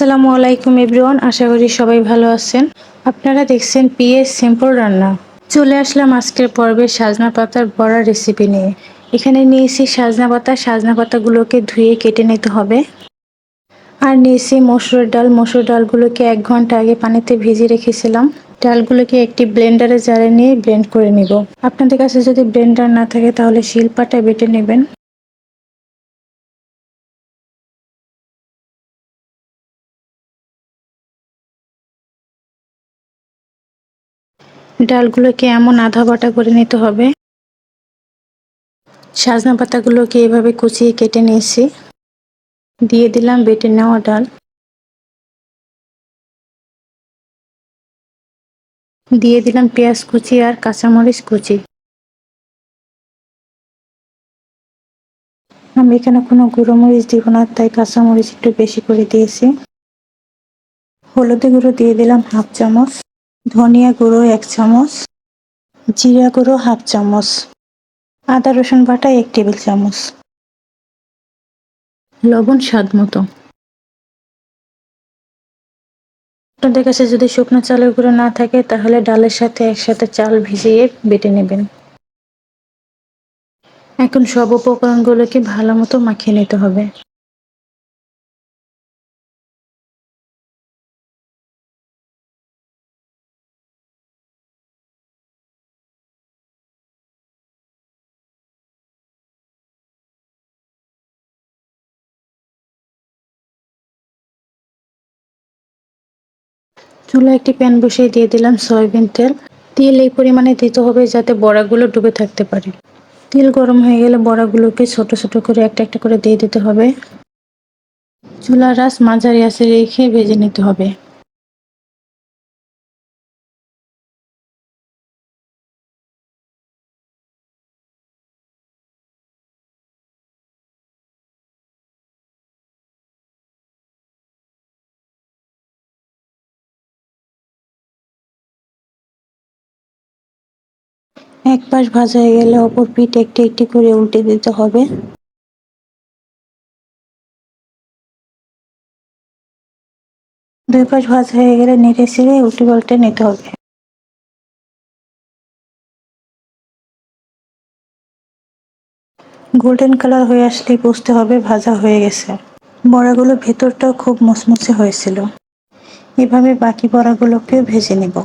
আসসালামু আলাইকুম এভরিওয়ান, আশা করি সবাই ভালো আছেন। আপনারা দেখছেন পিএস সিম্পল রান্না। চলে আসলাম আজকের পর্বে সাজনা পাতার বড়া রেসিপি নিয়ে। এখানে নিয়েছি সাজনা পাতা। সাজনা পাতাগুলোকে ধুয়ে কেটে নিতে হবে। আর নিয়েছি মসুর ডাল। মসুর ডালগুলোকে 1 ঘন্টা আগে পানিতে ভিজিয়ে রেখেছিলাম। ডালগুলোকে একটি ব্লেন্ডারে জারে নিয়ে ব্লেন্ড করে নিব। আপনাদের কাছে যদি ব্লেন্ডার না থাকে তাহলে শিলপাটায় বেটে নেবেন। ডালগুলোকে এমন আধা বাটা করে নিতে হবে। সাজনা পাতাগুলোকে এভাবে কুচিয়ে কেটে নিয়েছি। দিয়ে দিলাম বেটে নেওয়া ডাল। দিয়ে দিলাম পেঁয়াজ কুচি আর কাঁচামরিচ কুচি। আমি এখানে কোনো গুঁড়ো মরিচ দিব না, তাই কাঁচামরিচ একটু বেশি করে দিয়েছি। হলুদ গুঁড়ো দিয়ে দিলাম 1/2 চামচ, ধনিয়া গুঁড়ো 1 চামচ, জিরা গুঁড়ো 1/2 চামচ, আদা রসুন বাটা 1 টেবিল চামচ, লবণ স্বাদ মতো। আপনাদের কাছে যদি শুকনো চালের গুঁড়ো না থাকে তাহলে ডালের সাথে একসাথে চাল ভিজিয়ে বেটে নেবেন। এখন সব উপকরণগুলোকে ভালো মতো মাখিয়ে নিতে হবে। চুলায় একটি প্যান বসিয়ে দিয়ে দিলাম সয়াবিন তেল। তেল এই পরিমাণে দিতে হবে যাতে বড়াগুলো ডুবে থাকতে পারে। তেল গরম হয়ে গেলে বড়াগুলোকে ছোট ছোট করে একটা একটা করে দিয়ে দিতে হবে। চুলার আঁচ মাঝারি আঁচে রেখে ভেজে নিতে হবে। এক পাশ ভাজা হয়ে গেলে অপর পিঠ একটি একটি করে উল্টে দিতে হবে। দুই পাশ ভাজা হয়ে গেলে নেড়ে চেড়ে উল্টে পাল্টে নিতে হবে। গোল্ডেন কালার হয়ে আসলেই বুঝতে হবে ভাজা হয়ে গেছে। বড়াগুলো ভেতরটাও খুব মুচমুচে হয়েছিল। এভাবে বাকি বড়াগুলোকেও ভেজে নেব।